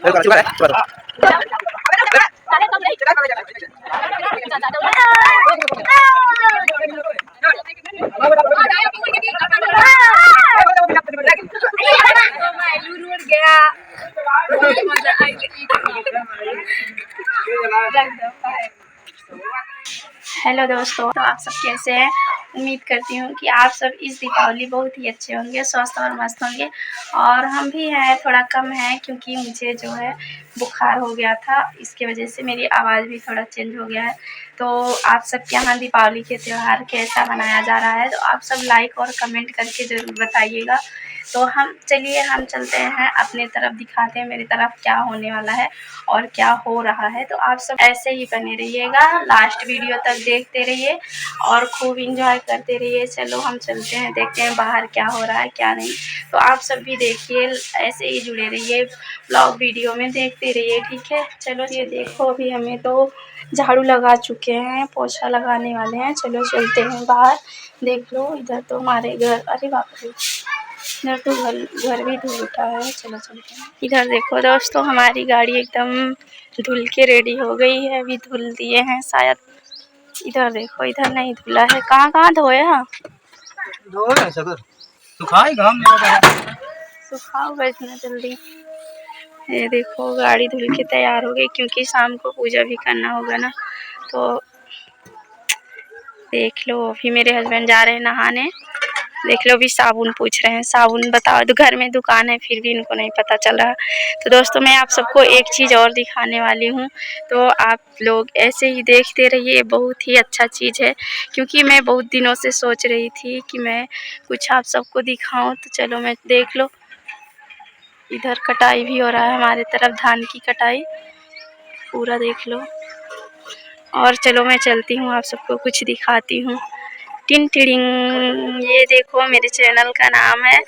Hello दोस्तों, तो आप सब कैसे हैं। उम्मीद करती हूँ कि आप सब इस दीपावली बहुत ही अच्छे होंगे, स्वस्थ और मस्त होंगे। और हम भी हैं, थोड़ा कम है क्योंकि मुझे जो है बुखार हो गया था, इसकी वजह से मेरी आवाज़ भी थोड़ा चेंज हो गया है। तो आप सबके यहाँ दीपावली के त्यौहार कैसा मनाया जा रहा है, तो आप सब लाइक और कमेंट करके ज़रूर बताइएगा। तो हम चलते हैं अपने तरफ, दिखाते हैं मेरी तरफ क्या होने वाला है और क्या हो रहा है। तो आप सब ऐसे ही बने रहिएगा, लास्ट वीडियो तक देखते रहिए और खूब इंजॉय करते रहिए। चलो हम चलते हैं, देखते हैं बाहर क्या हो रहा है क्या नहीं। तो आप सब भी देखिए, ऐसे ही जुड़े रहिए, ब्लॉग वीडियो में देखते रहिए, ठीक है। चलो ये देखो, अभी हमें तो झाड़ू लगा चुके हैं, पोछा लगाने वाले हैं। चलो चलते हैं बाहर। देख लो इधर तो हमारे घर, अरे बाप रे, इधर तो घर भी धुल उठा है। चलो चलते हैं। इधर देखो दोस्तों, हमारी गाड़ी एकदम धुल के रेडी हो गई है, अभी धुल दिए हैं शायद। इधर देखो, इधर नहीं धुला है, कहाँ कहाँ धोए हैं। सुखाओ बस ना जल्दी। ये देखो गाड़ी धुल के तैयार हो गई, क्योंकि शाम को पूजा भी करना होगा ना। तो देख लो, अभी मेरे हस्बैंड जा रहे हैं नहाने। देख लो, अभी साबुन पूछ रहे हैं, साबुन बताओ। तो घर में दुकान है, फिर भी इनको नहीं पता चल रहा। तो दोस्तों, मैं आप सबको एक चीज़ और दिखाने वाली हूँ, तो आप लोग ऐसे ही देखते रहिए। बहुत ही अच्छा चीज़ है, क्योंकि मैं बहुत दिनों से सोच रही थी कि मैं कुछ आप सबको दिखाऊं। तो चलो, मैं देख लो, इधर कटाई भी हो रहा है, हमारे तरफ धान की कटाई पूरा देख लो। और चलो मैं चलती हूँ, आप सबको कुछ दिखाती हूँ। टिन टिडिंग, ये देखो मेरे चैनल का नाम है,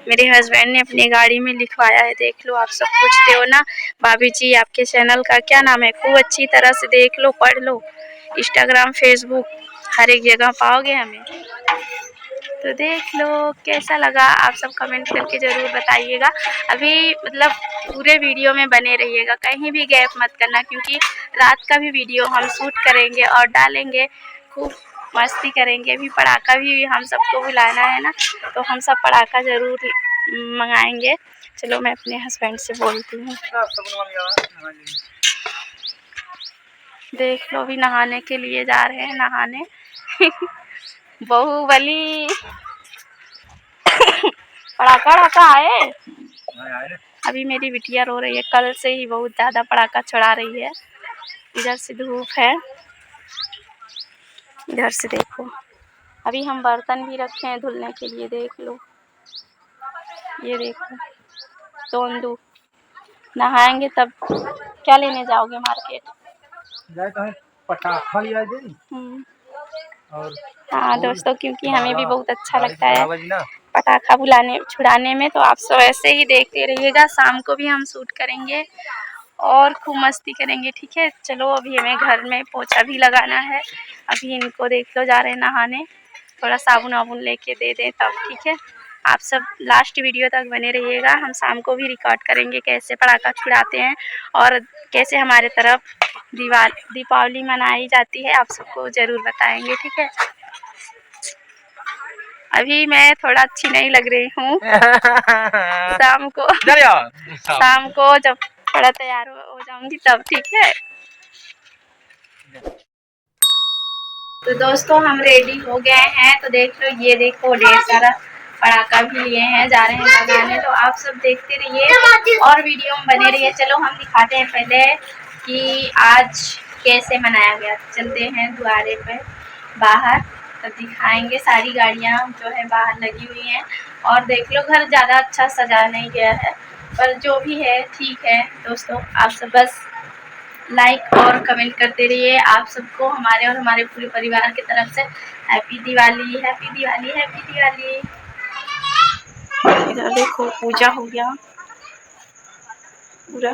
मेरे हस्बैंड ने अपनी गाड़ी में लिखवाया है। देख लो, आप सब पूछते हो ना भाभी जी आपके चैनल का क्या नाम है, खूब अच्छी तरह से देख लो, पढ़ लो। इंस्टाग्राम, फेसबुक, हर एक जगह पाओगे हमें। तो देख लो कैसा लगा, आप सब कमेंट करके ज़रूर बताइएगा। अभी मतलब पूरे वीडियो में बने रहिएगा, कहीं भी गैप मत करना, क्योंकि रात का भी वीडियो हम शूट करेंगे और डालेंगे, खूब मस्ती करेंगे। अभी पटाखा भी हम सबको बुलाना है ना, तो हम सब पटाखा ज़रूर मंगाएंगे। चलो मैं अपने हस्बैंड से बोलती हूँ। देख लो, अभी नहाने के लिए जा रहे हैं, नहाने। बाहुबली पटाखा वड़ाखा आए। अभी मेरी बिटिया रो रही है, कल से ही बहुत ज़्यादा पटाखा छुड़ा रही है। इधर से धूप है, इधर से देखो। अभी हम बर्तन भी रखे हैं धुलने के लिए, देख लो। ये देखो, तोंदू नहाएंगे तब। क्या लेने जाओगे मार्केट? पटाखा लिया और हाँ दोस्तों, क्योंकि हमें भी बहुत अच्छा लगता है पटाखा छुड़ाने में। तो आप सब ऐसे ही देखते रहिएगा, शाम को भी हम शूट करेंगे और खूब मस्ती करेंगे, ठीक है। चलो अभी हमें घर में पोछा भी लगाना है। अभी इनको देख लो, जा रहे हैं नहाने, थोड़ा साबुन वाबुन लेके दे दें तब, ठीक है। आप सब लास्ट वीडियो तक बने रहिएगा, हम शाम को भी रिकॉर्ड करेंगे कैसे पटाखा छुड़ाते हैं और कैसे हमारे तरफ दीपावली मनाई जाती है, आप सबको ज़रूर बताएंगे, ठीक है। अभी मैं थोड़ा अच्छी नहीं लग रही हूँ। शाम को जब थोड़ा तैयार हो जाऊंगी तब, ठीक है। तो दोस्तों, हम रेडी हो गए हैं। तो देख लो, ये देखो ढेर सारा पटाखा भी लिए हैं, जा रहे हैं लगाने। तो आप सब देखते रहिए और वीडियो में बने रहिए। चलो हम दिखाते हैं पहले कि आज कैसे मनाया गया। चलते हैं द्वारे पे बाहर, तो दिखाएंगे। सारी गाड़ियां जो है बाहर लगी हुई हैं। और देख लो, घर ज़्यादा अच्छा सजा नहीं गया है, पर जो भी है ठीक है। दोस्तों, आप सब बस लाइक और कमेंट करते रहिए। आप सबको हमारे और हमारे पूरे परिवार की तरफ से happy Diwali, happy Diwali, happy Diwali. इधर देखो, पूजा हो गया पूरा।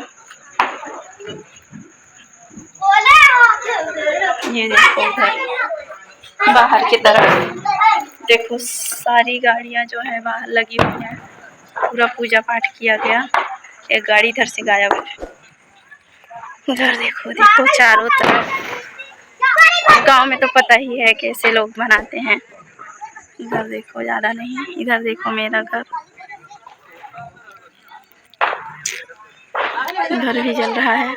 ये देखो उधर बाहर की तरफ देखो, सारी गाड़ियां जो है बाहर लगी हुई हैं। पूरा पूजा पाठ किया गया। एक गाड़ी इधर से गायब है। उधर देखो देखो चारों तरफ। गांव में तो पता ही है कैसे लोग बनाते हैं। इधर देखो, ज्यादा नहीं, इधर देखो मेरा घर, घर भी जल रहा है।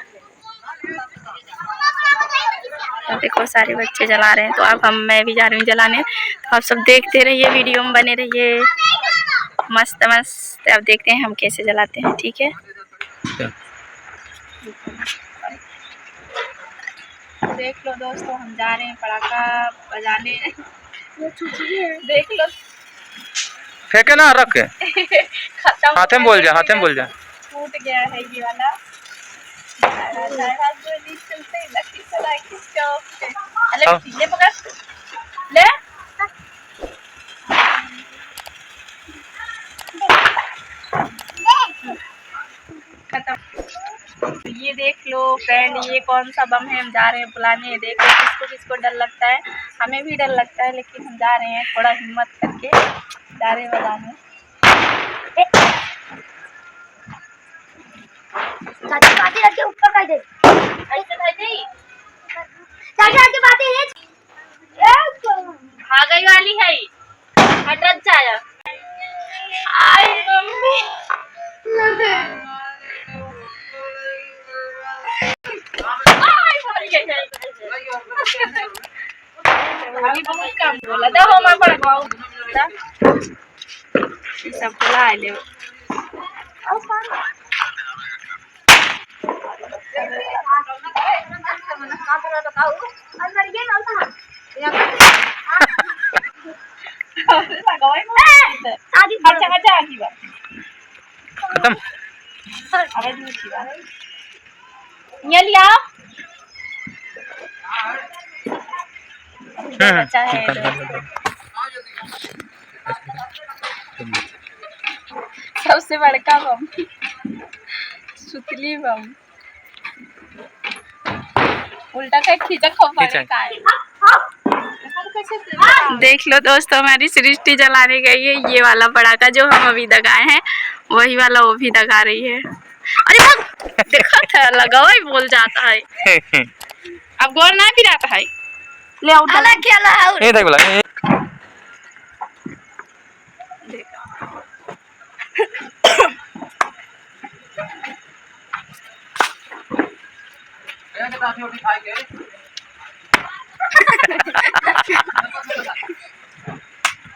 तो देखो सारे बच्चे जला रहे हैं, तो अब मैं भी जा रही हूँ जलाने। तो आप सब देखते रहिए, वीडियो में बने रहिए, मस्त मस्त। अब देखते हैं हम कैसे जलाते हैं, ठीक है। देख लो दोस्तों, हम जा रहे हैं पटाखा बजाने। देख लो, फेंके ना रख के खत्म, हाथ में बोल जा, हाथ में बोल जा। टूट गया है ये वाला। ले पकड़ ले। खत्म। ये देख लो फ्रेंड, ये कौन सा बम है, हम जा रहे हैं बुलाने। देखो किसको किसको डर लगता है, हमें भी डर लगता है, लेकिन हम जा रहे हैं थोड़ा हिम्मत करके, जा रहे हैं बजाने। ऊपर कर दे, भागई वाली है, हटत जाया। आई मम्मी, अभी बहुत काम बोला था हो मैं पढ़वाऊं सब बोला है ले। खत्म। ये लिया बच्चा है सबसे बड़का बम, सुतली बम। उल्टा का खींचा का है। देख लो दोस्तों, हमारी सृष्टि जलाने गई है। ये वाला पटाखा जो हम अभी दगाए हैं, वही वाला वो भी दगा रही है। अरे देखा था, लगा ही बोल जाता है। अब गौर नहीं भी रहता है। ले आउट ये देख बोला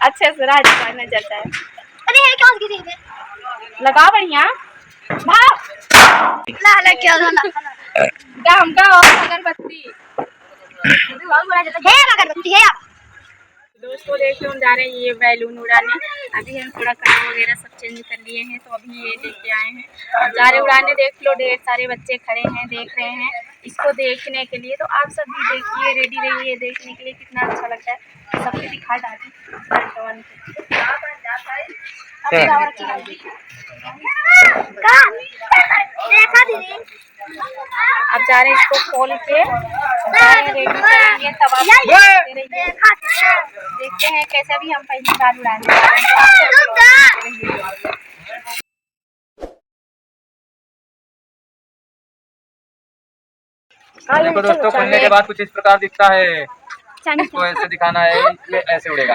अच्छे से राज न जलता है। अरे है क्या गिरी है, लगा बढ़िया भाग ला क्या काम का अगरबत्ती है, अगरबत्ती है। आप दोस्तों देख लो, हम जा रहे हैं ये बैलून उड़ाने। अभी हम थोड़ा कलर वगैरह सब चेंज कर लिए हैं, तो अभी ये लेके आए हैं, अब जा रहे उड़ाने। देख लो ढेर सारे बच्चे खड़े हैं, देख रहे हैं इसको देखने के लिए। तो आप सब भी देखिए, रेडी रहिए देखने के लिए, कितना अच्छा लगता है। सबके दिखा डाली अब जा रहे हैं इसको खोल के रेडी करेंगे, तब आप देखते हैं कैसे भी हम पहली बार उड़ाने जा रहे हैं। देखो दोस्तों, खुलने के बाद कुछ इस प्रकार दिखता है। इसको ऐसे दिखाना है, ये ऐसे उड़ेगा।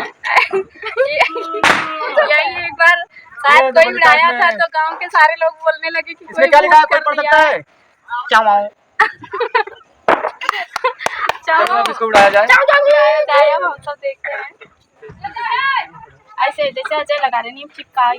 यही एक बार शायद कोई उड़ाया था, तो गांव के सारे लोग बोलने लगे कि इसमें क्या लिखा है, कोई पढ़ सकता है? चावाओ इसको उड़ाया जाए। अब हम सब देखते हैं ऐसे जैसे अजय लगा रहे, नहीं चिपका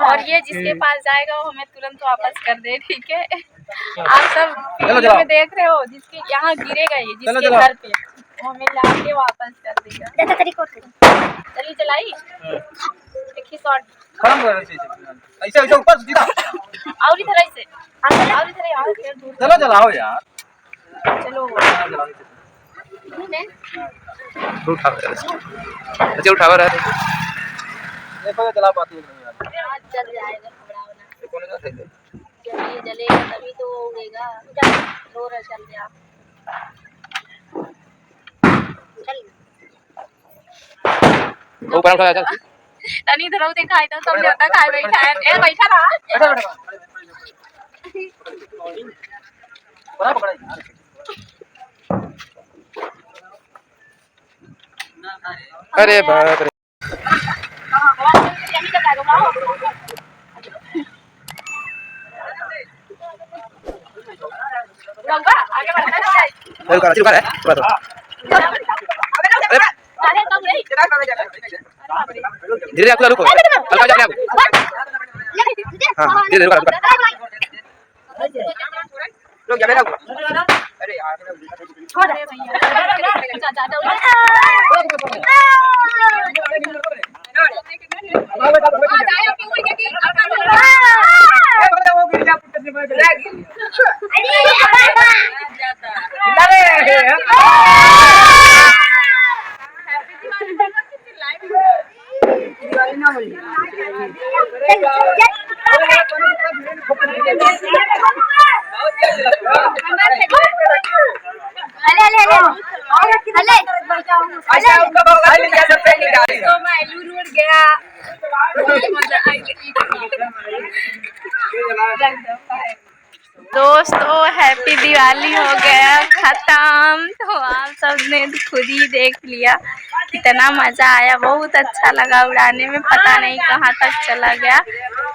और ये जिसके पास जाएगा वो हमें तुरंत वापस कर दे, ठीक है। आप सब वीडियो में देख रहे हो, जिसके यहाँ गिरेगा ये जिसके घर पे, वो हमें लाके वापस कर देगा। चलिए चलाई, एक ही शॉट ऐसे ऐसे ऊपर से सीधा और इधर ऐसे और इधर यार, चलो जलाओ यार, चलो उठावा रहा है। देखो ये जला पाती है आज जल जाएगा, घबराओ ना, जल्दी जलेगा तभी तो वो उड़ेगा। चल गया। ऊपर उठा चल तनी इधर आओ दिखाई तो सब न्योता खाए बैठा है ए बैठा रहा बड़ा पकड़ा अरे बाप रे आगे बढ़ना है रुका है अरे तुम नहीं धीरे धीरे रुको हल्का जा रहा हां धीरे धीरे रुका रुक जा मेरा अरे यार छोड़ दे भैया चाचा दोस्तों हैप्पी दिवाली हो गया खत्म। तो आप सबने खुद ही देख लिया कितना मजा आया, बहुत अच्छा लगा उड़ाने में, पता नहीं कहाँ तक चला गया,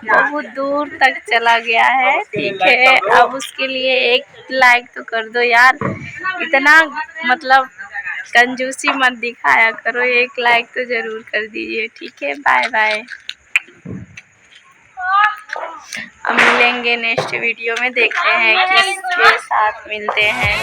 बहुत दूर तक चला गया है। ठीक है, अब उसके लिए एक लाइक तो कर दो यार, इतना मतलब कंजूसी मत दिखाया करो, एक लाइक तो जरूर कर दीजिए। ठीक है, बाय बाय। अब मिलेंगे नेक्स्ट वीडियो में, देखते हैं किसके साथ मिलते हैं।